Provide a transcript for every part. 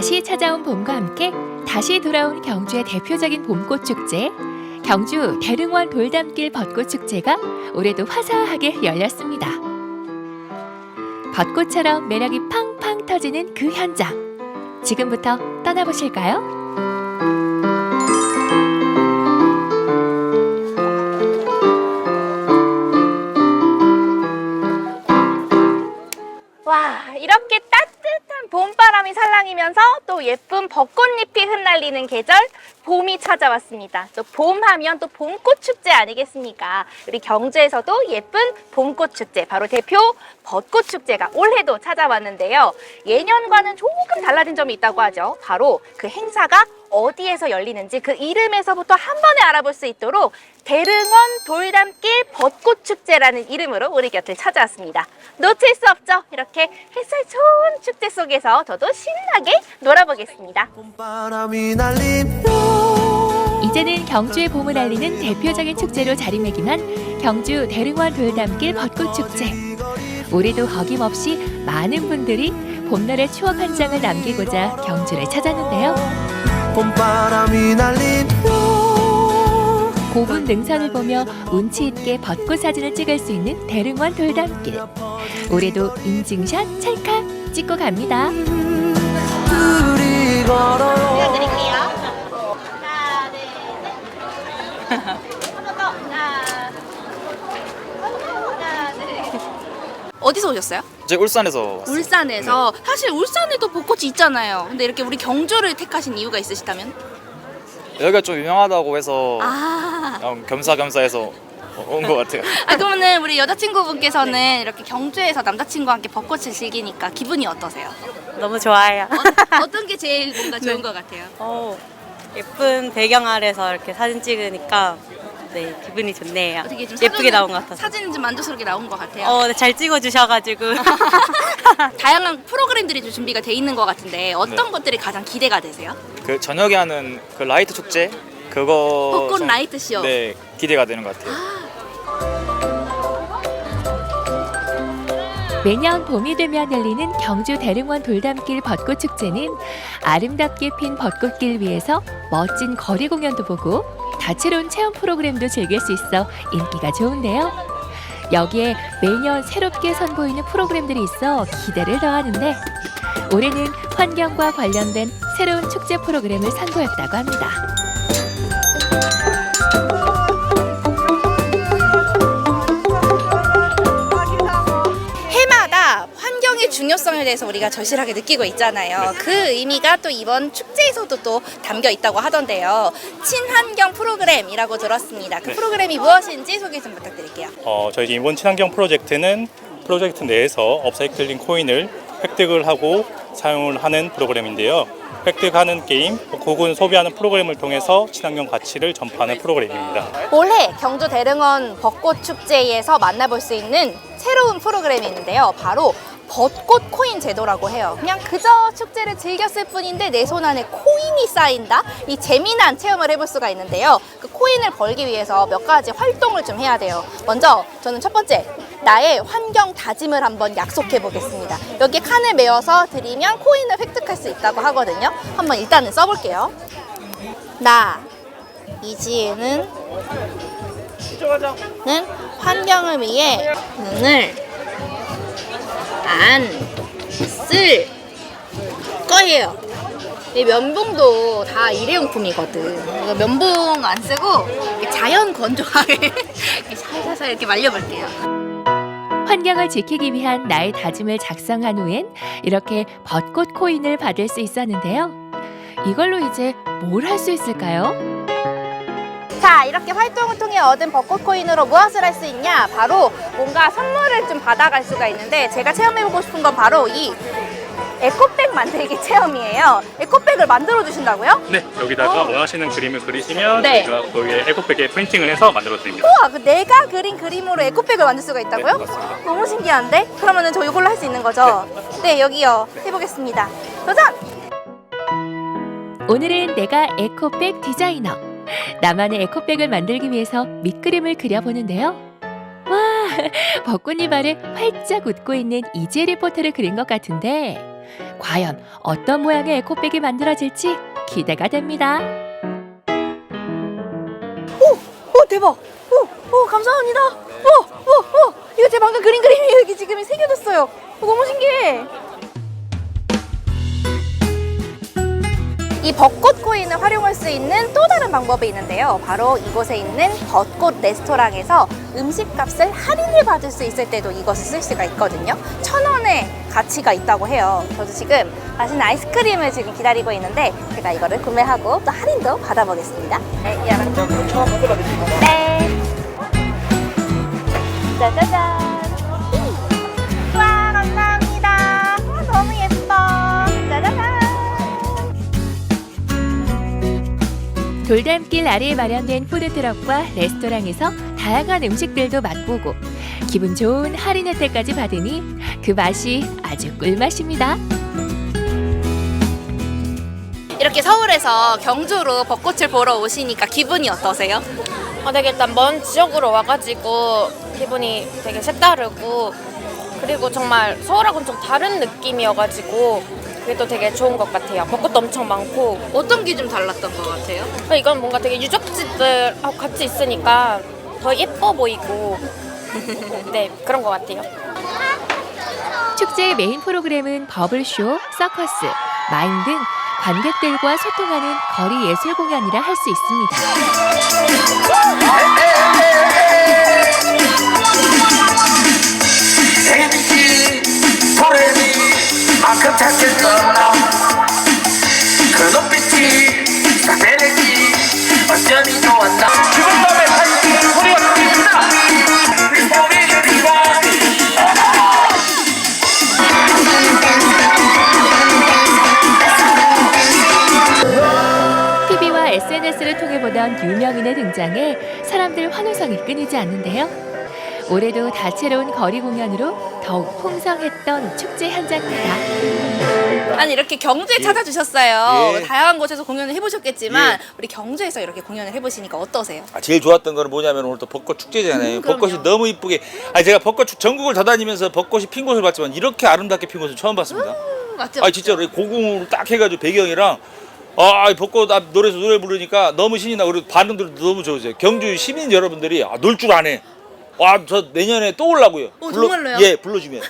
다시 찾아온 봄과 함께 다시 돌아온 경주의 대표적인 봄꽃 축제, 경주 대릉원 돌담길 벚꽃 축제가 올해도 화사하게 열렸습니다. 벚꽃처럼 매력이 팡팡 터지는 그 현장, 지금부터 떠나보실까요? 와, 이렇게 따뜻한 봄바람이 살랑이면서 또 예쁜 벚꽃잎이 흩날리는 계절, 봄이 찾아왔습니다. 또 봄하면 또 봄꽃 축제 아니겠습니까? 우리 경주에서도 예쁜 봄꽃 축제, 바로 대표 벚꽃 축제가 올해도 찾아왔는데요. 예년과는 조금 달라진 점이 있다고 하죠. 바로 그 행사가 어디에서 열리는지 그 이름에서부터 한 번에 알아볼 수 있도록 대릉원 돌담길 벚꽃 축제라는 이름으로 우리 곁을 찾아왔습니다. 놓칠 수 없죠. 이렇게 햇살 좋은 축제 속에서 저도 신나게 놀아보겠습니다. 이제는 경주의 봄을 알리는 대표적인 축제로 자리매김한 경주 대릉원 돌담길 벚꽃 축제. 올해도 어김없이 많은 분들이 봄날의 추억 한 장을 남기고자 경주를 찾았는데요. 봄바람이 날리며 고분 능선을 보며 운치 있게 벚꽃 사진을 찍을 수 있는 대릉원 돌담길. 올해도 인증샷 찰칵 찍고 갑니다. 둘이 걸어요. 보여드릴게요. 하나, 둘, 셋. 한 번 더. 하나, 둘. 어디서 오셨어요? 제가 울산에서 왔어요. 울산에서. 사실 울산에도 벚꽃이 있잖아요. 근데 이렇게 우리 경주를 택하신 이유가 있으시다면? 여기가 좀 유명하다고 해서 아, 그냥 겸사겸사해서 온 것 같아요. 그러면은 우리 여자친구분께서는 이렇게 경주에서 남자친구와 함께 벚꽃을 즐기니까 기분이 어떠세요? 너무 좋아요. 어떤 게 제일 뭔가 좋은 것 같아요? 예쁜 배경 아래서 이렇게 사진 찍으니까 네, 기분이 좋네요. 어떻게 좀 예쁘게 나온 것 같아서. 사진은 좀 만족스럽게 나온 것 같아요. 네, 잘 찍어주셔가지고. 다양한 프로그램들이 좀 준비가 돼 있는 것 같은데 어떤 네. 것들이 가장 기대가 되세요? 그 저녁에 하는 그 라이트 축제 그거 벚꽃 좀, 라이트 쇼. 네, 기대가 되는 것 같아요. 매년 봄이 되면 열리는 경주 대릉원 돌담길 벚꽃 축제는 아름답게 핀 벚꽃길 위에서 멋진 거리 공연도 보고 다채로운 체험 프로그램도 즐길 수 있어 인기가 좋은데요. 여기에 매년 새롭게 선보이는 프로그램들이 있어 기대를 더하는데 올해는 환경과 관련된 새로운 축제 프로그램을 선보였다고 합니다. 해마다 환경의 중요성에 대해서 우리가 절실하게 느끼고 있잖아요. 그 의미가 또 이번 축제에서도 또 담겨 있다고 하던데요. 친환경 프로그램이라고 들었습니다. 그 프로그램이 무엇인지 소개 좀 부탁드릴게요. 저희 이번 친환경 프로젝트는 프로젝트 내에서 업사이클링 코인을 획득을 하고 사용을 하는 프로그램인데요. 획득하는 게임, 고군 소비하는 프로그램을 통해서 친환경 가치를 전파하는 프로그램입니다. 올해 경주 대릉원 벚꽃 축제에서 만나볼 수 있는 새로운 프로그램이 있는데요. 바로 벚꽃 코인 제도라고 해요. 그냥 그저 축제를 즐겼을 뿐인데 내 손 안에 코인이 쌓인다? 이 재미난 체험을 해볼 수가 있는데요. 그 코인을 벌기 위해서 몇 가지 활동을 좀 해야 돼요. 먼저 저는 첫 번째, 나의 환경 다짐을 한번 약속해 보겠습니다. 여기에 칸을 메어서 드리면 코인을 획득할 수 있다고 하거든요. 한번 일단은 써볼게요. 나 이지혜는 환경을 위해 눈을 안 쓸 거예요. 이 면봉도 다 일회용품이거든. 이거 면봉 안 쓰고 자연 건조하게 살살살 이렇게 말려볼게요. 환경을 지키기 위한 나의 다짐을 작성한 후엔 이렇게 벚꽃 코인을 받을 수 있었는데요. 이걸로 이제 뭘 할 수 있을까요? 자, 이렇게 활동을 통해 얻은 벚꽃 코인으로 무엇을 할 수 있냐? 바로 뭔가 선물을 좀 받아갈 수가 있는데 제가 체험해보고 싶은 건 바로 이 에코백 만들기 체험이에요. 에코백을 만들어 주신다고요? 네, 여기다가 원하시는 그림을 그리시면 네. 저희가 거기에 에코백에 프린팅을 해서 만들어 드립니다. 우와, 그 내가 그린 그림으로 에코백을 만들 수가 있다고요? 네, 맞습니다. 너무 신기한데? 그러면은 저 이걸로 할 수 있는 거죠? 네, 여기요. 해보겠습니다. 도전! 오늘은 내가 에코백 디자이너. 나만의 에코백을 만들기 위해서 밑그림을 그려보는데요. 와, 벚꽃잎 아래 활짝 웃고 있는 이지혜 리포터를 그린 것 같은데 과연 어떤 모양의 에코백이 만들어질지 기대가 됩니다. 오 대박. 오 감사합니다. 오 이거 제 방금 그린 그림이 여기 지금 새겨졌어요. 너무 신기해. 이 벚꽃 코인을 활용할 수 있는 또 다른 방법이 있는데요. 바로 이곳에 있는 벚꽃 레스토랑에서 음식값을 할인을 받을 수 있을 때도 이것을 쓸 수가 있거든요. 1,000원의 가치가 있다고 해요. 저도 지금 맛있는 아이스크림을 지금 기다리고 있는데 제가 이거를 구매하고 또 할인도 받아보겠습니다. 네, 여러분. 네. 짜자잔. 와, 감사합니다. 너무 예뻐. 짜자잔. 돌담길 아래에 마련된 푸드트럭과 레스토랑에서 다양한 음식들도 맛보고 기분 좋은 할인 혜택까지 받으니 그 맛이 아주 꿀맛입니다. 이렇게 서울에서 경주로 벚꽃을 보러 오시니까 기분이 어떠세요? 되게 일단 먼 지역으로 와가지고 기분이 되게 색다르고 그리고 정말 서울하고는 좀 다른 느낌이어가지고 그게 또 되게 좋은 것 같아요. 벚꽃도 엄청 많고 어떤 게 좀 달랐던 것 같아요? 이건 뭔가 되게 유적지들하고 같이 있으니까 더 예뻐 보이고 네 그런 것 같아요. 축제의 메인 프로그램은 버블쇼, 서커스, 마임 등 관객들과 소통하는 거리 예술 공연이라 할 수 있습니다. 만큼 찾겠어 그 눈빛이 사대레기 어쩌니 좋았나 죽은 놈의 판기 소리가 들립니다 TV와 SNS를 통해 보던 유명인의 등장에 사람들 환호성이 끊이지 않는데요. 올해도 다채로운 거리 공연으로 더욱 풍성했던 축제 현장입니다. 아니 이렇게 경주에 찾아주셨어요. 예. 다양한 곳에서 공연을 해보셨겠지만 예. 우리 경주에서 이렇게 공연을 해보시니까 어떠세요? 제일 좋았던 거는 뭐냐면 오늘 또 벚꽃 축제잖아요. 그럼요. 벚꽃이 너무 이쁘게. 제가 벚꽃 전국을 다다니면서 벚꽃이 핀 곳을 봤지만 이렇게 아름답게 핀 곳은 처음 봤습니다. 맞죠? 진짜로 고궁으로 딱 해가지고 배경이랑 벚꽃 앞 노래 부르니까 너무 신이 나고 그리고 반응들도 너무 좋으세요. 경주 시민 여러분들이 놀 줄 아네. 저 내년에 또 오려고요. 정말로요? 예, 불러주면.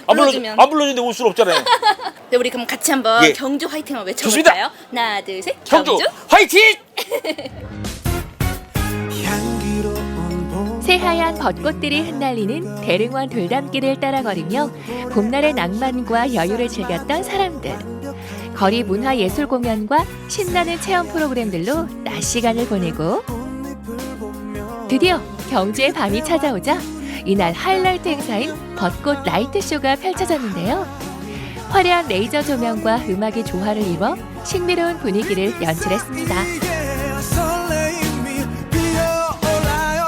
불러주면. 안 불러주는데 올 수는 없잖아요. 네, 우리 그럼 같이 한번 예. 경주 화이팅 한번 좋습니다. 외쳐볼까요? 하나, 둘, 셋. 경주 화이팅! 향기로운 봄 새하얀 벚꽃들이 흩날리는 대릉원 돌담길을 따라 걸으며 봄날의 낭만과 여유를 즐겼던 사람들. 거리 문화 예술 공연과 신나는 체험 프로그램들로 낮 시간을 보내고 드디어 경주의 밤이 찾아오자 이날 하이라이트 행사인 벚꽃 라이트쇼가 펼쳐졌는데요. 화려한 레이저 조명과 음악의 조화를 이뤄 신비로운 분위기를 연출했습니다. 설레임이 피어올라요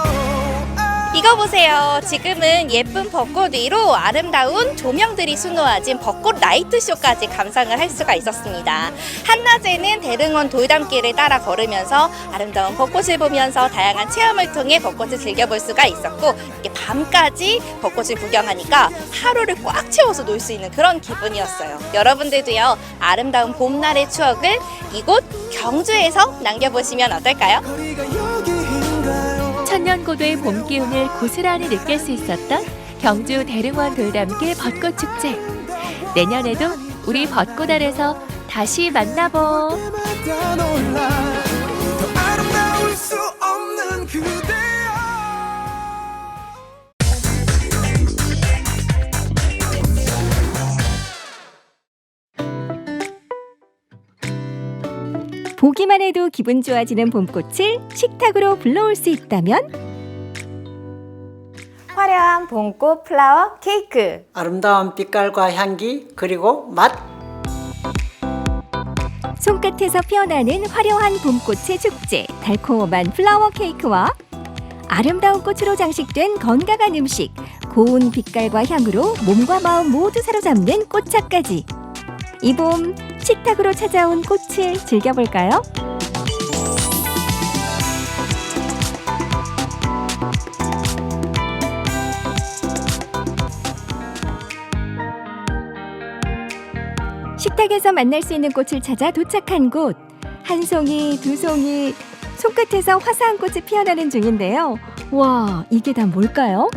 이거 보세요. 지금은 예쁜 벚꽃 위로 아름다운 조명들이 수놓아진 벚꽃 라이트쇼까지 감상을 할 수가 있었습니다. 한낮에는 대릉원 돌담길을 따라 걸으면서 아름다운 벚꽃을 보면서 다양한 체험을 통해 벚꽃을 즐겨볼 수가 있었고 이렇게 밤까지 벚꽃을 구경하니까 하루를 꽉 채워서 놀 수 있는 그런 기분이었어요. 여러분들도요. 아름다운 봄날의 추억을 이곳 경주에서 남겨보시면 어떨까요? 거리가 여기인가요 천년고도의 봄 기운을 고스란히 느낄 수 있었던 경주 대릉원 돌담길 벚꽃 축제. 내년에도 우리 벚꽃 아래서 다시 만나보. 때마다 놀라 더 아름다울 수 없는 그대여 보기만 해도 기분 좋아지는 봄꽃을 식탁으로 불러올 수 있다면 화려한 봄꽃 플라워 케이크. 아름다운 빛깔과 향기 그리고 맛 손끝에서 피어나는 화려한 봄꽃의 축제, 달콤한 플라워 케이크와 아름다운 꽃으로 장식된 건강한 음식, 고운 빛깔과 향으로 몸과 마음 모두 사로잡는 꽃차까지. 이 봄 식탁으로 찾아온 꽃을 즐겨볼까요? 식탁에서 만날 수 있는 꽃을 찾아 도착한 곳. 한 송이, 두 송이, 손끝에서 화사한 꽃이 피어나는 중인데요. 와, 이게 다 뭘까요?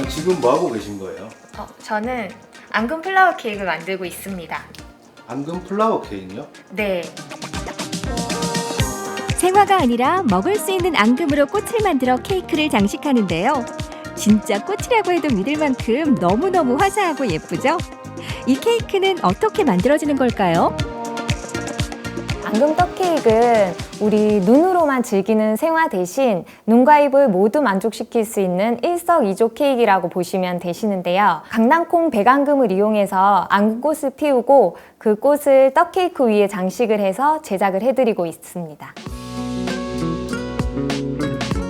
지금 뭐 하고 계신 거예요? 저는 앙금 플라워 케이크를 만들고 있습니다. 앙금 플라워 케이크요? 네. 생화가 아니라 먹을 수 있는 앙금으로 꽃을 만들어 케이크를 장식하는데요. 진짜 꽃이라고 해도 믿을 만큼 너무너무 화사하고 예쁘죠? 이 케이크는 어떻게 만들어지는 걸까요? 앙금 떡케이크는 우리 눈으로만 즐기는 생화 대신 눈과 입을 모두 만족시킬 수 있는 일석이조 케이크라고 보시면 되시는데요. 강낭콩 백앙금을 이용해서 앙금꽃을 피우고 그 꽃을 떡케이크 위에 장식을 해서 제작을 해드리고 있습니다.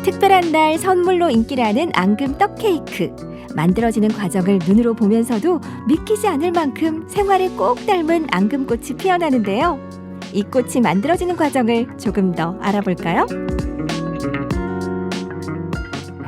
특별한 날 선물로 인기라는 앙금 떡케이크. 만들어지는 과정을 눈으로 보면서도 믿기지 않을 만큼 생화를 꼭 닮은 앙금꽃이 피어나는데요. 이 꽃이 만들어지는 과정을 조금 더 알아볼까요?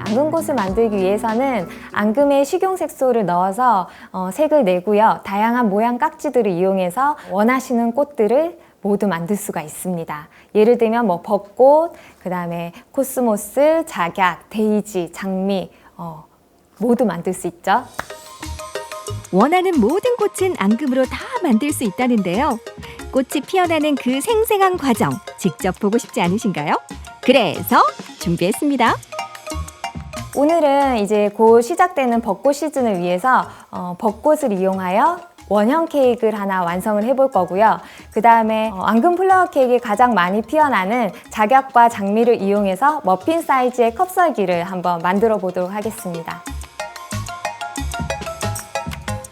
앙금꽃을 만들기 위해서는 앙금에 식용색소를 넣어서 색을 내고요. 다양한 모양 깍지들을 이용해서 원하시는 꽃들을 모두 만들 수가 있습니다. 예를 들면 뭐 벚꽃, 그 다음에 코스모스, 작약, 데이지, 장미 모두 만들 수 있죠. 원하는 모든 꽃은 앙금으로 다 만들 수 있다는데요. 꽃이 피어나는 그 생생한 과정 직접 보고 싶지 않으신가요? 그래서 준비했습니다. 오늘은 이제 곧 시작되는 벚꽃 시즌을 위해서 벚꽃을 이용하여 원형 케이크를 하나 완성을 해볼 거고요. 그 다음에 앙금 플라워 케이크에 가장 많이 피어나는 작약과 장미를 이용해서 머핀 사이즈의 컵썰기를 한번 만들어 보도록 하겠습니다.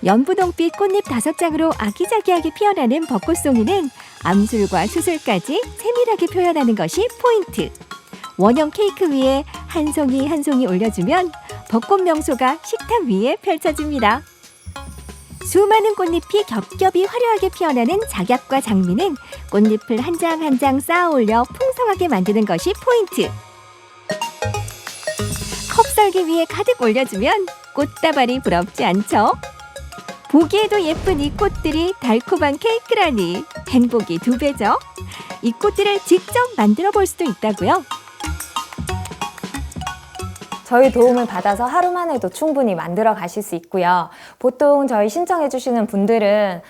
연분홍빛 꽃잎 5장으로 아기자기하게 피어나는 벚꽃송이는 암술과 수술까지 세밀하게 표현하는 것이 포인트. 원형 케이크 위에 한 송이 한 송이 올려주면 벚꽃 명소가 식탁 위에 펼쳐집니다. 수많은 꽃잎이 겹겹이 화려하게 피어나는 작약과 장미는 꽃잎을 한 장 한 장 쌓아 올려 풍성하게 만드는 것이 포인트. 컵썰기 위에 가득 올려주면 꽃다발이 부럽지 않죠? 보기에도 예쁜 이 꽃들이 달콤한 케이크라니 행복이 2배죠. 이 꽃들을 직접 만들어 볼 수도 있다고요. 저희 도움을 받아서 하루만 해도 충분히 만들어 가실 수 있고요. 보통 저희 신청해 주시는 분들은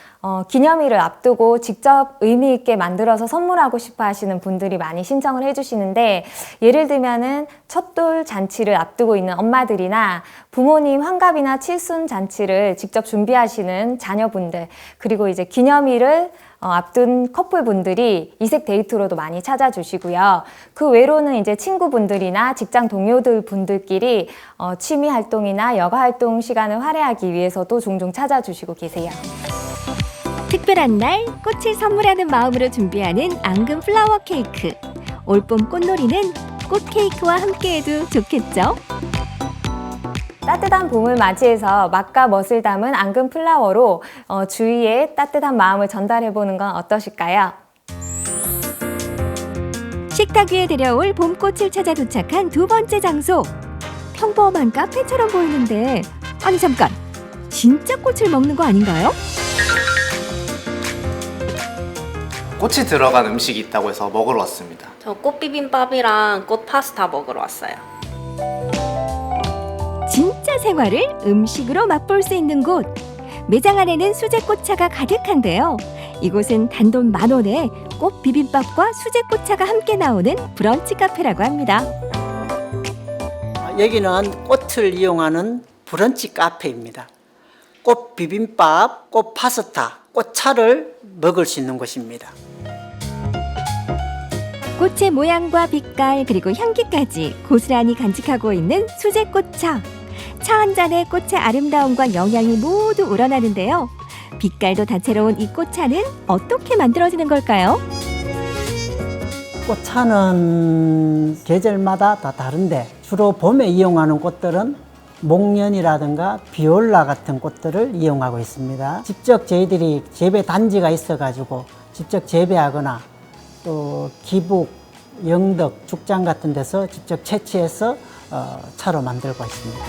기념일을 앞두고 직접 의미 있게 만들어서 선물하고 싶어 하시는 분들이 많이 신청을 해 주시는데, 예를 들면은 첫돌 잔치를 앞두고 있는 엄마들이나 부모님 환갑이나 칠순 잔치를 직접 준비하시는 자녀분들, 그리고 이제 기념일을 앞둔 커플분들이 이색 데이트로도 많이 찾아주시고요. 그 외로는 이제 친구분들이나 직장 동료들 분들끼리 취미 활동이나 여가 활동 시간을 활용하기 위해서도 종종 찾아주시고 계세요. 특별한 날 꽃을 선물하는 마음으로 준비하는 앙금 플라워 케이크. 올봄 꽃놀이는 꽃 케이크와 함께해도 좋겠죠? 따뜻한 봄을 맞이해서 맛과 멋을 담은 앙금 플라워로 주위에 따뜻한 마음을 전달해보는 건 어떠실까요? 식탁 위에 데려올 봄꽃을 찾아 도착한 2번째 장소. 평범한 카페처럼 보이는데, 아니 잠깐, 진짜 꽃을 먹는 거 아닌가요? 꽃이 들어간 음식이 있다고 해서 먹으러 왔습니다. 저 꽃비빔밥이랑 꽃 파스타 먹으러 왔어요. 진짜 생활을 음식으로 맛볼 수 있는 곳. 매장 안에는 수제꽃차가 가득한데요. 이곳은 단돈 10,000원에 꽃 비빔밥과 수제꽃차가 함께 나오는 브런치 카페라고 합니다. 여기는 꽃을 이용하는 브런치 카페입니다. 꽃 비빔밥, 꽃 파스타, 꽃차를 먹을 수 있는 곳입니다. 꽃의 모양과 빛깔 그리고 향기까지 고스란히 간직하고 있는 수제꽃차. 차 한 잔에 꽃의 아름다움과 영양이 모두 우러나는데요. 빛깔도 다채로운 이 꽃차는 어떻게 만들어지는 걸까요? 꽃차는 계절마다 다 다른데 주로 봄에 이용하는 꽃들은 목련이라든가 비올라 같은 꽃들을 이용하고 있습니다. 직접 저희들이 재배 단지가 있어가지고 직접 재배하거나 또 기북, 영덕, 죽장 같은 데서 직접 채취해서 차로 만들고 있습니다.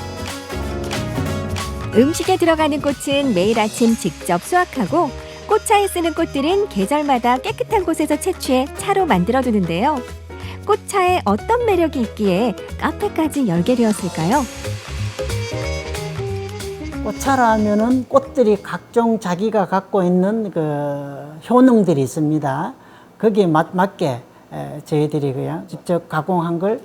음식에 들어가는 꽃은 매일 아침 직접 수확하고 꽃차에 쓰는 꽃들은 계절마다 깨끗한 곳에서 채취해 차로 만들어두는데요. 꽃차에 어떤 매력이 있기에 카페까지 열게 되었을까요? 꽃차라 하면은 꽃들이 각종 자기가 갖고 있는 그 효능들이 있습니다. 거기에 맞게 저희들이 그냥 직접 가공한 걸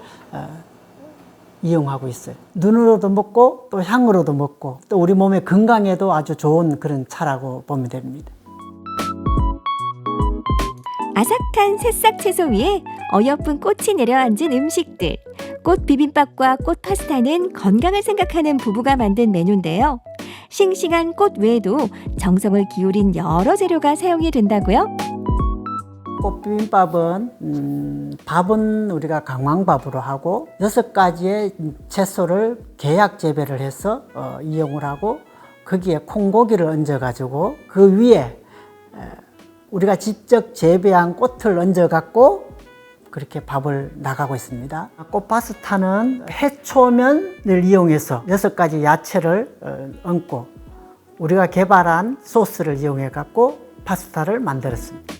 이용하고 있어요. 눈으로도 먹고 또 향으로도 먹고 또 우리 몸의 건강에도 아주 좋은 그런 차라고 보면 됩니다. 아삭한 새싹 채소 위에 어여쁜 꽃이 내려앉은 음식들. 꽃 비빔밥과 꽃 파스타는 건강을 생각하는 부부가 만든 메뉴인데요. 싱싱한 꽃 외에도 정성을 기울인 여러 재료가 사용이 된다고요? 꽃 비빔밥은 밥은 우리가 강황밥으로 하고 6가지의 채소를 계약 재배를 해서 이용을 하고 거기에 콩고기를 얹어가지고 그 위에 우리가 직접 재배한 꽃을 얹어갖고 그렇게 밥을 나가고 있습니다. 꽃 파스타는 해초면을 이용해서 6가지 야채를 얹고 우리가 개발한 소스를 이용해갖고 파스타를 만들었습니다.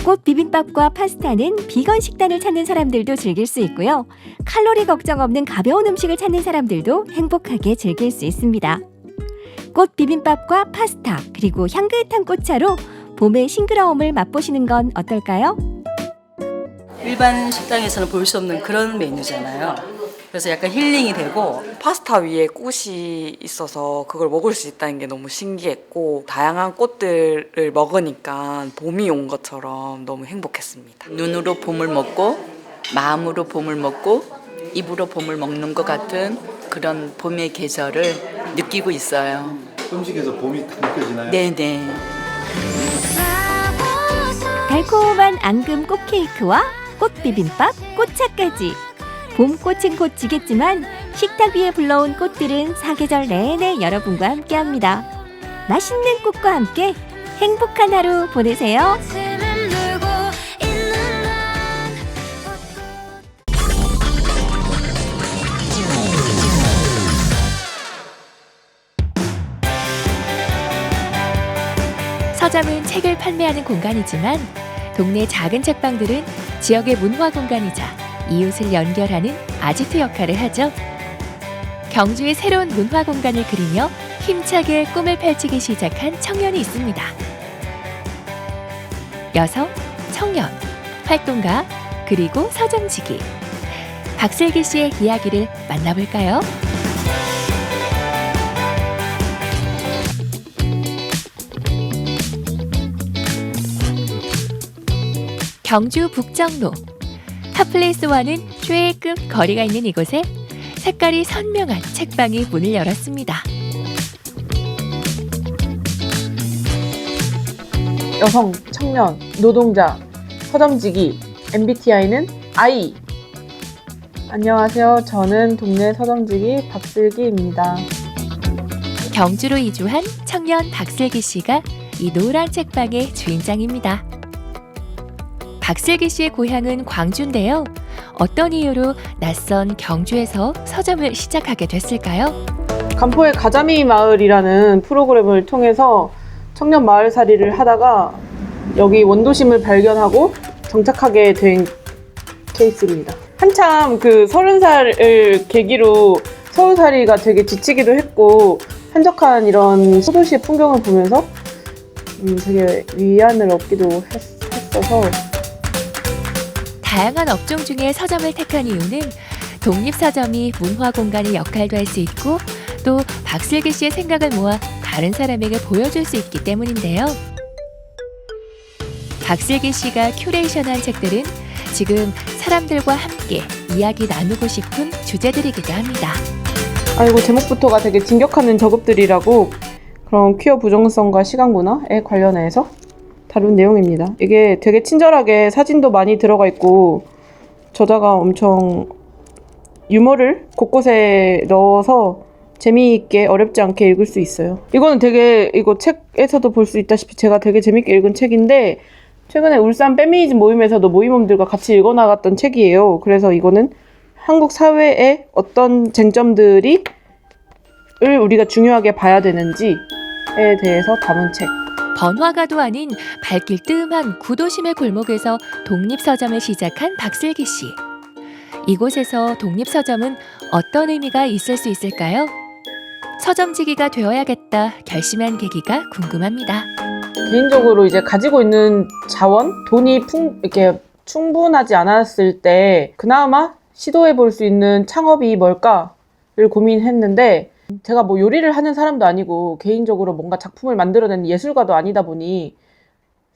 꽃 비빔밥과 파스타는 비건 식단을 찾는 사람들도 즐길 수 있고요. 칼로리 걱정 없는 가벼운 음식을 찾는 사람들도 행복하게 즐길 수 있습니다. 꽃 비빔밥과 파스타 그리고 향긋한 꽃차로 봄의 싱그러움을 맛보시는 건 어떨까요? 일반 식당에서는 볼 수 없는 그런 메뉴잖아요. 그래서 약간 힐링이 되고 파스타 위에 꽃이 있어서 그걸 먹을 수 있다는 게 너무 신기했고 다양한 꽃들을 먹으니까 봄이 온 것처럼 너무 행복했습니다. 눈으로 봄을 먹고 마음으로 봄을 먹고 입으로 봄을 먹는 것 같은 그런 봄의 계절을 느끼고 있어요. 음식에서 봄이 딱 느껴지나요? 네네. 달콤한 앙금 꽃 케이크와 꽃 비빔밥, 꽃차까지. 봄꽃은 곧 지겠지만 식탁 위에 불러온 꽃들은 사계절 내내 여러분과 함께합니다. 맛있는 꽃과 함께 행복한 하루 보내세요. 서점은 책을 판매하는 공간이지만 동네 작은 책방들은 지역의 문화 공간이자 이웃을 연결하는 아지트 역할을 하죠. 경주의 새로운 문화 공간을 그리며 힘차게 꿈을 펼치기 시작한 청년이 있습니다. 여성, 청년, 활동가, 그리고 서점지기. 박슬기 씨의 이야기를 만나볼까요? 경주 북정로. 핫플레이스와는 조금 거리가 있는 이곳에 색깔이 선명한 책방이 문을 열었습니다. 여성, 청년, 노동자, 서점지기, MBTI는 I. 안녕하세요. 저는 동네 서점지기 박슬기입니다. 경주로 이주한 청년 박슬기 씨가 이 노란 책방의 주인장입니다. 박슬기 씨의 고향은 광주인데요. 어떤 이유로 낯선 경주에서 서점을 시작하게 됐을까요? 간포의 가자미 마을이라는 프로그램을 통해서 청년 마을살이를 하다가 여기 원도심을 발견하고 정착하게 된 케이스입니다. 한참 그 30살을 계기로 서울살이가 되게 지치기도 했고 한적한 이런 소도시의 풍경을 보면서 되게 위안을 얻기도 했어서 다양한 업종 중에 서점을 택한 이유는 독립서점이 문화공간의 역할도 할 수 있고 또 박슬기 씨의 생각을 모아 다른 사람에게 보여줄 수 있기 때문인데요. 박슬기 씨가 큐레이션한 책들은 지금 사람들과 함께 이야기 나누고 싶은 주제들이기도 합니다. 아이고 제목부터가 되게 진격하는 저급들이라고 그런 퀴어 부정성과 시각문화에 관련해서 다룬 내용입니다. 이게 되게 친절하게 사진도 많이 들어가 있고 저자가 엄청 유머를 곳곳에 넣어서 재미있게 어렵지 않게 읽을 수 있어요. 이거는 되게 이거 책에서도 볼 수 있다시피 제가 되게 재밌게 읽은 책인데 최근에 울산 페미니즘 모임에서도 모임원들과 같이 읽어나갔던 책이에요. 그래서 이거는 한국 사회의 어떤 쟁점들이 우리가 중요하게 봐야 되는지에 대해서 담은 책. 번화가도 아닌 발길 뜸한 구도심의 골목에서 독립서점을 시작한 박슬기 씨. 이곳에서 독립서점은 어떤 의미가 있을 수 있을까요? 서점지기가 되어야겠다 결심한 계기가 궁금합니다. 개인적으로 이제 가지고 있는 자원, 돈이 이렇게 충분하지 않았을 때 그나마 시도해 볼 수 있는 창업이 뭘까를 고민했는데, 제가 뭐 요리를 하는 사람도 아니고 개인적으로 뭔가 작품을 만들어내는 예술가도 아니다 보니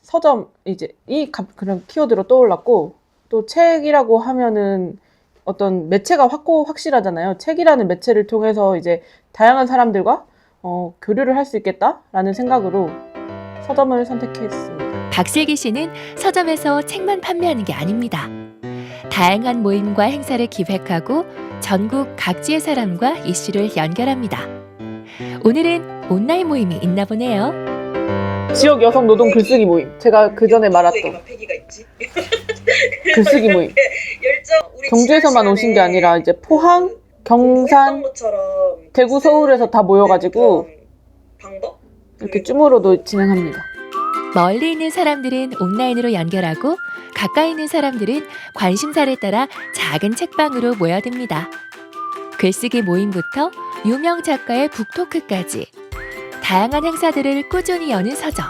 서점 이제 그런 키워드로 떠올랐고, 또 책이라고 하면은 어떤 매체가 확실하잖아요. 책이라는 매체를 통해서 이제 다양한 사람들과 교류를 할 수 있겠다라는 생각으로 서점을 선택했습니다. 박슬기 씨는 서점에서 책만 판매하는 게 아닙니다. 다양한 모임과 행사를 기획하고 전국 각지의 사람과 이슈를 연결합니다. 오늘은 온라인 모임이 있나 보네요. 지역 여성 노동 글쓰기 모임. 제가 그 전에 말했던 글쓰기 모임. 경주에서만 오신 게 아니라 이제 포항, 경산, 대구, 서울에서 다 모여가지고 이렇게 줌으로도 진행합니다. 멀리 있는 사람들은 온라인으로 연결하고 가까이 있는 사람들은 관심사를 따라 작은 책방으로 모여듭니다. 글쓰기 모임부터 유명 작가의 북토크까지 다양한 행사들을 꾸준히 여는 서점.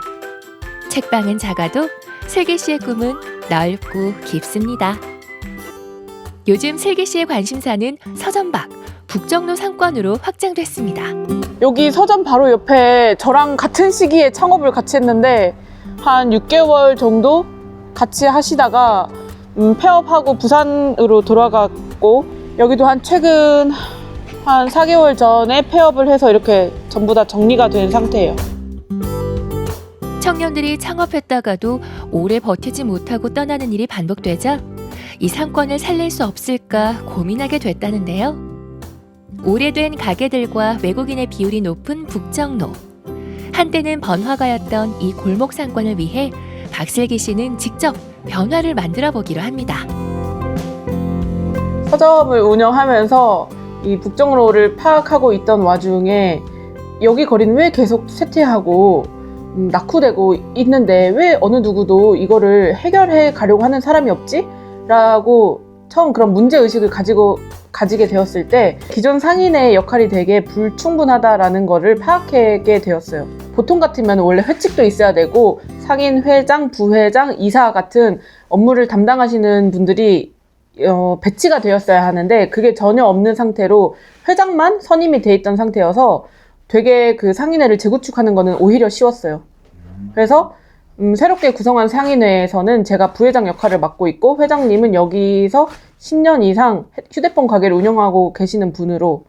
책방은 작아도 슬기 씨의 꿈은 넓고 깊습니다. 요즘 슬기 씨의 관심사는 서점 밖 북정로 상권으로 확장됐습니다. 여기 서점 바로 옆에 저랑 같은 시기에 창업을 같이 했는데 한 6개월 정도 같이 하시다가 폐업하고 부산으로 돌아갔고, 여기도 최근 한 4개월 전에 폐업을 해서 이렇게 전부 다 정리가 된 상태예요. 청년들이 창업했다가도 오래 버티지 못하고 떠나는 일이 반복되자 이 상권을 살릴 수 없을까 고민하게 됐다는데요. 오래된 가게들과 외국인의 비율이 높은 북정로. 한때는 번화가였던 이 골목 상권을 위해 박슬기 씨는 직접 변화를 만들어 보기로 합니다. 서점을 운영하면서 이 북정로를 파악하고 있던 와중에 여기 거리는 왜 계속 쇠퇴하고 낙후되고 있는데 왜 어느 누구도 이거를 해결해 가려고 하는 사람이 없지? 라고 처음 그런 문제의식을 가지게 되었을 때 기존 상인의 역할이 되게 불충분하다라는 거를 파악하게 되었어요. 보통 같으면 원래 회칙도 있어야 되고 상인, 회장, 부회장, 이사 같은 업무를 담당하시는 분들이 배치가 되었어야 하는데 그게 전혀 없는 상태로 회장만 선임이 돼 있던 상태여서 되게 그 상인회를 재구축하는 거는 오히려 쉬웠어요. 그래서 새롭게 구성한 상인회에서는 제가 부회장 역할을 맡고 있고, 회장님은 여기서 10년 이상 휴대폰 가게를 운영하고 계시는 분으로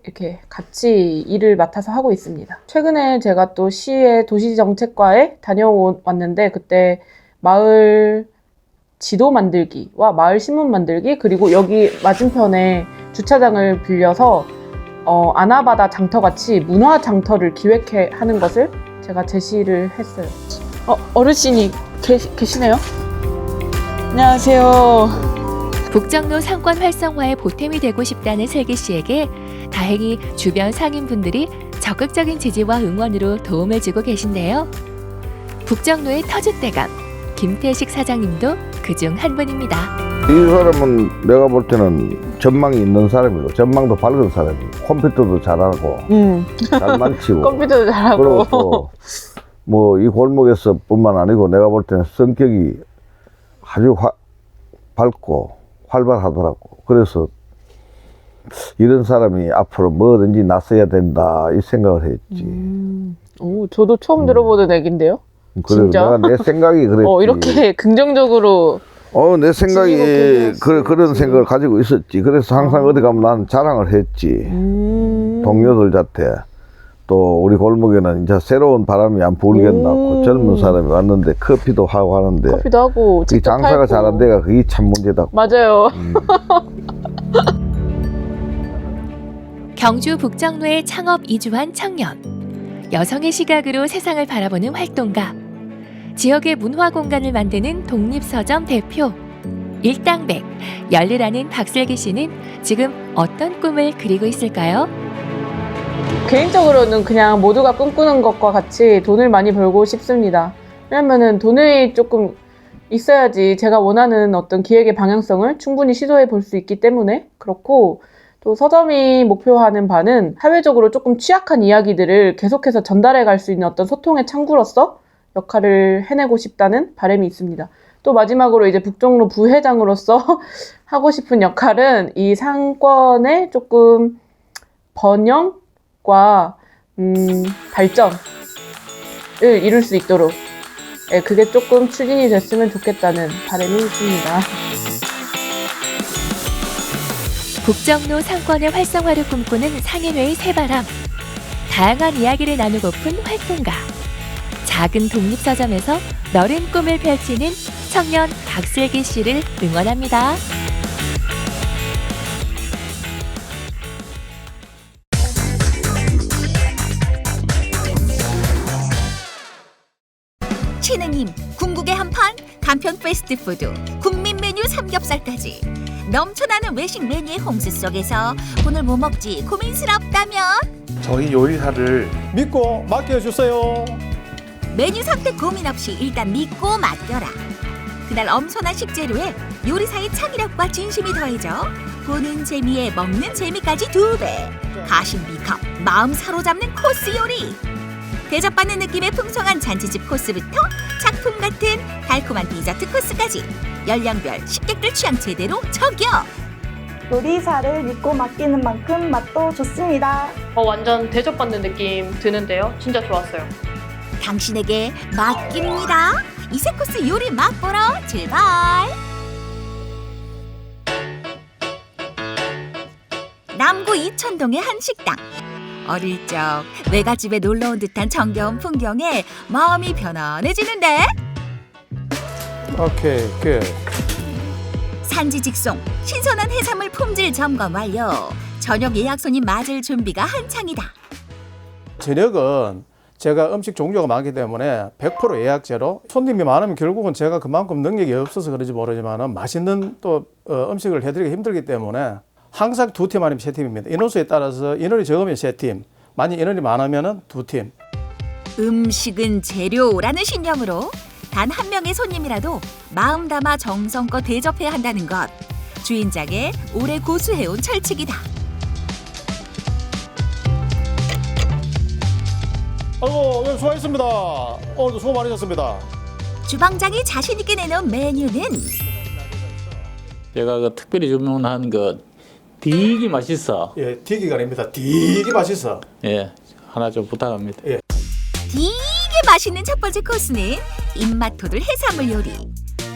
이렇게 같이 일을 맡아서 하고 있습니다. 최근에 제가 또 시의 도시정책과에 다녀왔는데 그때 마을 지도 만들기와 마을 신문 만들기, 그리고 여기 맞은편에 주차장을 빌려서 아나바다 장터같이 문화 장터를 기획하는 것을 제가 제시를 했어요. 어르신이 계시네요? 안녕하세요. 북정로 상권 활성화에 보탬이 되고 싶다는 슬기 씨에게 다행히 주변 상인분들이 적극적인 지지와 응원으로 도움을 주고 계신데요. 북정로의 터줏대감 김태식 사장님도 그중 한 분입니다. 이 사람은 내가 볼 때는 전망이 있는 사람이고, 전망도 밝은 사람이고, 컴퓨터도 잘하고 잘 만지고 컴퓨터도 잘하고, 그리고 또 뭐 이 골목에서 뿐만 아니고 내가 볼 때는 성격이 아주 밝고 활발하더라고. 그래서 이런 사람이 앞으로 뭐든지 나서야 된다 이 생각을 했지. 오, 저도 처음 들어보는 얘긴데요. 그래, 진짜? 내가 내 생각이 그랬지. 이렇게 긍정적으로. 내 생각이 그런 생각을 가지고 있었지. 그래서 항상 어디 가면 난 자랑을 했지. 동료들한테. 또 우리 골목에는 이제 새로운 바람이 안 불겠나. 젊은 사람이 왔는데 커피도 하고 하는데. 커피도 하고. 그 장사가 잘한 데가 그게 참 문제다. 맞아요. 경주 북정로에 창업 이주한 청년. 여성의 시각으로 세상을 바라보는 활동가. 지역의 문화 공간을 만드는 독립서점 대표. 일당백, 열일하는 박슬기 씨는 지금 어떤 꿈을 그리고 있을까요? 개인적으로는 그냥 모두가 꿈꾸는 것과 같이 돈을 많이 벌고 싶습니다. 왜냐면은 돈이 조금 있어야지 제가 원하는 어떤 기획의 방향성을 충분히 시도해 볼 수 있기 때문에 그렇고, 또 서점이 목표하는 바는 사회적으로 조금 취약한 이야기들을 계속해서 전달해 갈 수 있는 어떤 소통의 창구로서 역할을 해내고 싶다는 바람이 있습니다. 또 마지막으로 이제 북종로 부회장으로서 하고 싶은 역할은 이 상권의 조금 번영과 발전을 이룰 수 있도록, 그게 조금 추진이 됐으면 좋겠다는 바람이 있습니다. 북정로 상권의 활성화를 꿈꾸는 상인회의 새바람. 다양한 이야기를 나누고픈 활동가. 작은 독립서점에서 너른 꿈을 펼치는 청년 박슬기 씨를 응원합니다. 신혜님, 궁극의 한판, 간편 패스트푸드, 국민 메뉴 삼겹살까지 넘쳐나는 외식 메뉴의 홍수 속에서 오늘 뭐 먹지 고민스럽다면 저희 요리사를 믿고 맡겨주세요. 메뉴 선택 고민 없이 일단 믿고 맡겨라. 그날 엄선한 식재료에 요리사의 창의력과 진심이 더해져 보는 재미에 먹는 재미까지 2배. 가심비컵, 마음 사로잡는 코스 요리. 대접받는 느낌의 풍성한 잔치집 코스부터 작품 같은 달콤한 디저트 코스까지 연령별 식객들 취향 제대로 저격. 요리사를 믿고 맡기는 만큼 맛도 좋습니다. 완전 대접받는 느낌 드는데요. 진짜 좋았어요. 당신에게 맡깁니다. 이세 코스 요리 맛보러 출발. 남구 이천동의 한 식당. 어릴 적 외갓집에 놀러온 듯한 정겨운 풍경에 마음이 편안해지는데. 오케이, 굿. 산지 직송, 신선한 해산물 품질 점검 완료. 저녁 예약 손님 맞을 준비가 한창이다. 저녁은 제가 음식 종류가 많기 때문에 100% 예약제로, 손님이 많으면 결국은 제가 그만큼 능력이 없어서 그런지 모르지만 맛있는 또 음식을 해드리기 힘들기 때문에 항상 2팀 아니면 3팀입니다. 인원수에 따라서 인원이 적으면 3팀, 만약 인원이 많으면 2팀. 음식은 재료라는 신념으로 단 한 명의 손님이라도 마음 담아 정성껏 대접해야 한다는 것. 주인장의 오래 고수해온 철칙이다. 아이고, 수고하셨습니다. 오늘도 수고 많으셨습니다. 주방장이 자신 있게 내놓은 메뉴는 제가 그 특별히 주문한 그 되게 맛있어. 예, 되기가 아닙니다. 되게 맛있어. 예, 하나 좀 부탁합니다. 예. 되게 맛있는 첫 번째 코스는 입맛 돋을 해산물 요리.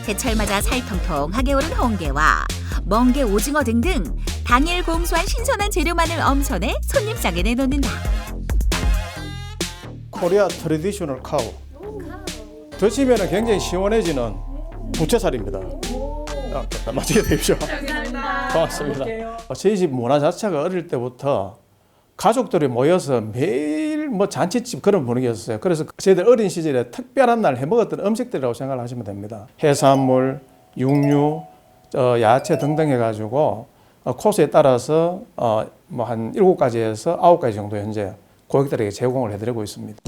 제철마다 살통통하게 오른 홍게와 멍게, 오징어 등등 당일 공수한 신선한 재료만을 엄선해 손님상에 내놓는다. 코리아 트래디셔널 카우. 드시면 굉장히 시원해지는 부채살입니다. 맛있게 드십시오. 고맙습니다. 저희 집 문화 자체가 어릴 때부터 가족들이 모여서 매일 뭐 잔치집 그런 분위기였어요. 그래서 저희들 어린 시절에 특별한 날 해먹었던 음식들이라고 생각을 하시면 됩니다. 해산물, 육류, 야채 등등 해가지고 코스에 따라서 뭐 한 7가지에서 9가지 정도 현재 고객들에게 제공을 해드리고 있습니다.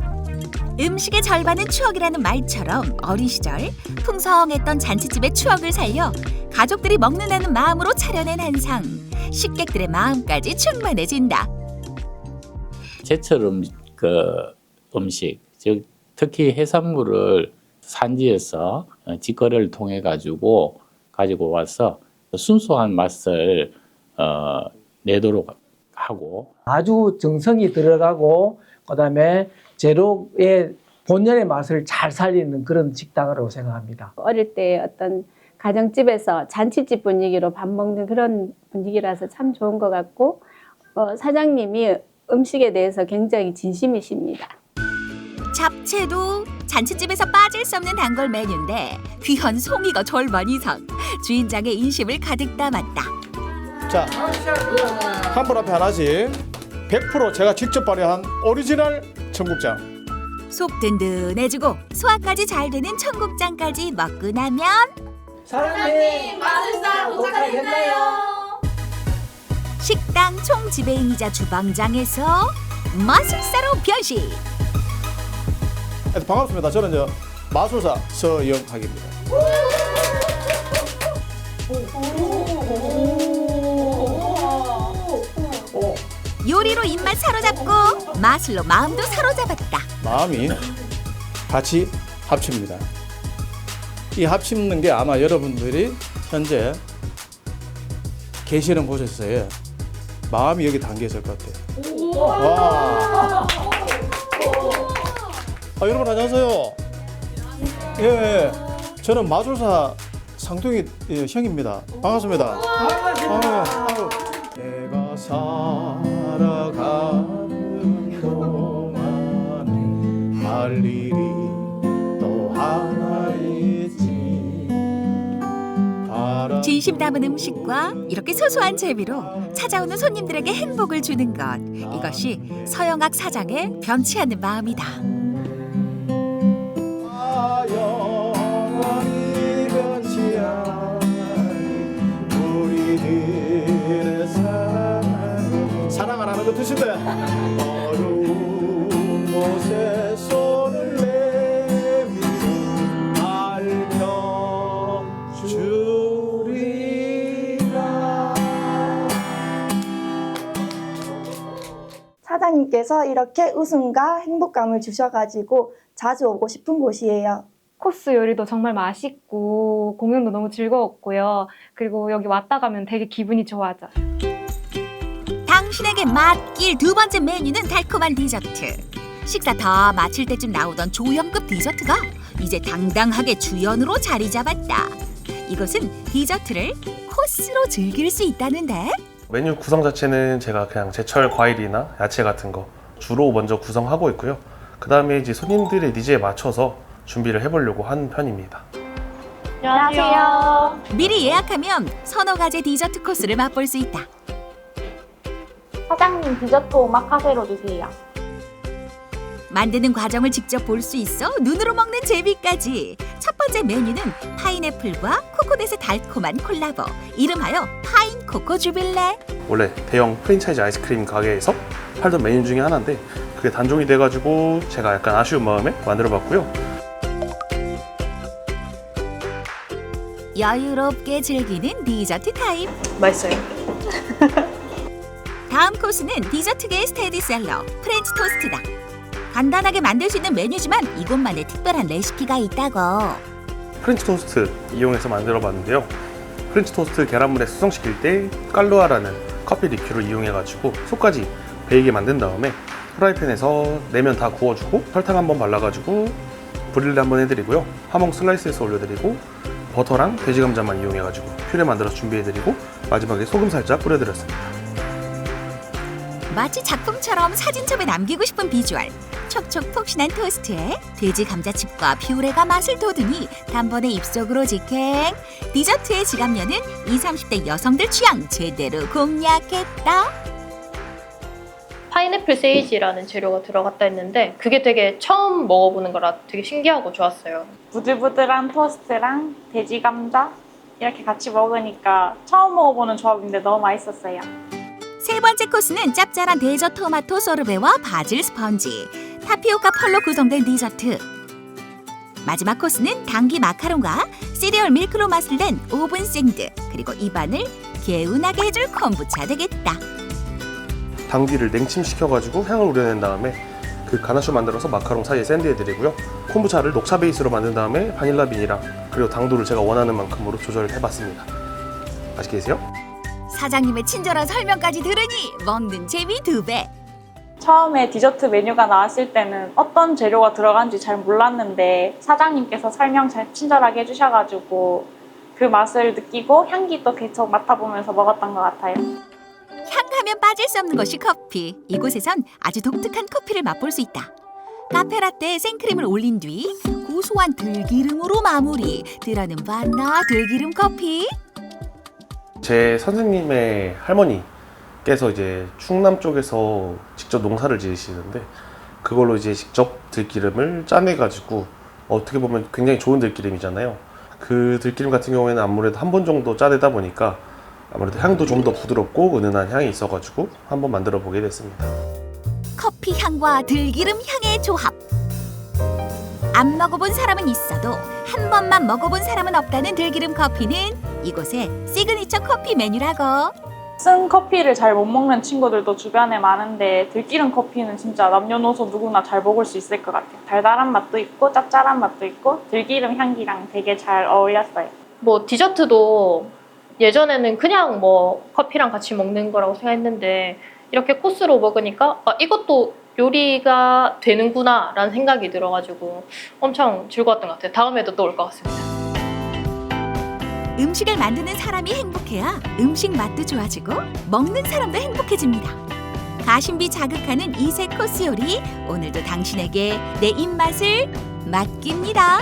음식의 절반은 추억이라는 말처럼 어린 시절 풍성했던 잔치집의 추억을 살려 가족들이 먹는다는 마음으로 차려낸 한상. 식객들의 마음까지 충만해진다. 제철 음식, 즉 특히 해산물을 산지에서 직거래를 통해 가지고 와서 순수한 맛을 내도록 하고, 아주 정성이 들어가고 그다음에 재료의 본연의 맛을 잘 살리는 그런 식당이라고 생각합니다. 어릴 때 어떤 가정집에서 잔치집 분위기로 밥 먹는 그런 분위기라서 참 좋은 것 같고, 사장님이 음식에 대해서 굉장히 진심이십니다. 잡채도 잔치집에서 빠질 수 없는 단골 메뉴인데 귀한 송이가 절반 이상. 주인장의 인심을 가득 담았다. 자, 한 분 앞에 하나씩 100% 제가 직접 발효한 오리지널 청국장. 속 든든해지고 소화까지 잘 되는 청국장까지 먹고 나면 사장님, 마술사 도착했나요? 식당 총지배인이자 주방장에서 마술사로 변신. 반갑습니다. 저는 마술사 서영학입니다. 요리로 입맛 사로잡고 마술로 마음도 사로잡았다. 마음이 같이 합칩니다. 이 합치는 게 아마 여러분들이 현재 계시는 곳에서의 마음이 여기 담겨 있을 것 같아요. 와. 여러분 안녕하세요. 예, 저는 마술사 상둥이 형입니다. 반갑습니다. 내가 살아가는 동안 할 일이 또 하나 있지. 진심 담은 음식과 이렇게 소소한 재미로 찾아오는 손님들에게 행복을 주는 것. 이것이 서영학 사장의 변치 않는 마음이다. 사랑하라는 거 뜻인데 어려운 곳에 손을 내밀어 알려주리라. 사장님께서 이렇게 웃음과 행복감을 주셔가지고 자주 오고 싶은 곳이에요. 코스 요리도 정말 맛있고 공연도 너무 즐거웠고요. 그리고 여기 왔다 가면 되게 기분이 좋아져요. 당신에게 맛길 두 번째 메뉴는 달콤한 디저트. 식사 다 마칠 때쯤 나오던 조형급 디저트가 이제 당당하게 주연으로 자리 잡았다. 이것은 디저트를 코스로 즐길 수 있다는데. 메뉴 구성 자체는 제가 그냥 제철 과일이나 야채 같은 거 주로 먼저 구성하고 있고요. 그 다음에 이제 손님들의 니즈에 맞춰서 준비를 해보려고 한 편입니다. 안녕하세요. 미리 예약하면 서너 가지 디저트 코스를 맛볼 수 있다. 사장님 디저트 오마카세로 주세요. 만드는 과정을 직접 볼 수 있어 눈으로 먹는 재미까지. 첫 번째 메뉴는 파인애플과 코코넛의 달콤한 콜라보. 이름하여 파인 코코 주빌레. 원래 대형 프랜차이즈 아이스크림 가게에서 팔던 메뉴 중에 하나인데 그게 단종이 돼가지고 제가 약간 아쉬운 마음에 만들어봤고요. 여유롭게 즐기는 디저트 타임. 맛있어요. 다음 코스는 디저트계의 스테디셀러 프렌치 토스트다. 간단하게 만들 수 있는 메뉴지만 이곳만의 특별한 레시피가 있다고. 프렌치 토스트 이용해서 만들어봤는데요. 프렌치 토스트 계란물에 숙성시킬 때 깔루아라는 커피 리큐를 이용해가지고 속까지 베이게 만든 다음에 프라이팬에서 내면 다 구워주고 설탕 한번 발라가지고 브릴레 한번 해드리고요. 하몽 슬라이스해서 올려드리고 버터랑 돼지 감자만 이용해가지고 퓨레 만들어서 준비해드리고 마지막에 소금 살짝 뿌려드렸습니다. 마치 작품처럼 사진첩에 남기고 싶은 비주얼. 촉촉 폭신한 토스트에 돼지 감자칩과 퓨레가 맛을 돋우니 단번에 입속으로 직행. 디저트의 지갑면은 20, 30대 여성들 취향 제대로 공략했다. 파인애플 세이지라는 재료가 들어갔다 했는데 그게 되게 처음 먹어보는 거라 되게 신기하고 좋았어요. 부들부들한 토스트랑 돼지 감자 이렇게 같이 먹으니까 처음 먹어보는 조합인데 너무 맛있었어요. 세 번째 코스는 짭짤한 데저 토마토 소르베와 바질 스펀지, 타피오카 펄로 구성된 디저트. 마지막 코스는 당귀 마카롱과 시리얼 밀크로 맛을 낸 오븐 샌드, 그리고 입안을 개운하게 해줄 콤부차 되겠다. 당귀를 냉침시켜가지고 향을 우려낸 다음에 그 가나슈 만들어서 마카롱 사이에 샌드해드리고요. 콤부차를 녹차 베이스로 만든 다음에 바닐라 빈이랑 그리고 당도를 제가 원하는 만큼으로 조절을 해봤습니다. 맛있게 드세요. 사장님의 친절한 설명까지 들으니 먹는 재미 2배. 처음에 디저트 메뉴가 나왔을 때는 어떤 재료가 들어간지 잘 몰랐는데 사장님께서 설명 잘 친절하게 해주셔가지고 그 맛을 느끼고 향기도 계속 맡아보면서 먹었던 것 같아요. 향하면 빠질 수 없는 것이 커피. 이곳에선 아주 독특한 커피를 맛볼 수 있다. 카페라떼에 생크림을 올린 뒤 고소한 들기름으로 마무리. 들어는 바나 들기름 커피. 제 선생님의 할머니께서 이제 충남 쪽에서 직접 농사를 지으시는데 그걸로 이제 직접 들기름을 짜내가지고 어떻게 보면 굉장히 좋은 들기름이잖아요. 그 들기름 같은 경우에는 아무래도 한 번 정도 짜내다 보니까 아무래도 향도 좀 더 부드럽고 은은한 향이 있어가지고 한번 만들어 보게 됐습니다. 커피 향과 들기름 향의 조합. 안 먹어본 사람은 있어도 한 번만 먹어본 사람은 없다는 들기름 커피는 이곳의 시그니처 커피 메뉴라고. 쓴 커피를 잘 못 먹는 친구들도 주변에 많은데 들기름 커피는 진짜 남녀노소 누구나 잘 먹을 수 있을 것 같아요. 달달한 맛도 있고 짭짤한 맛도 있고 들기름 향기랑 되게 잘 어울렸어요. 뭐 디저트도 예전에는 그냥 뭐 커피랑 같이 먹는 거라고 생각했는데 이렇게 코스로 먹으니까 아, 이것도 요리가 되는구나 라는 생각이 들어가지고 엄청 즐거웠던 것 같아요. 다음에도 또 올 것 같습니다. 음식을 만드는 사람이 행복해야 음식 맛도 좋아지고 먹는 사람도 행복해집니다. 가심비 자극하는 이색 코스 요리, 오늘도 당신에게 내 입맛을 맡깁니다.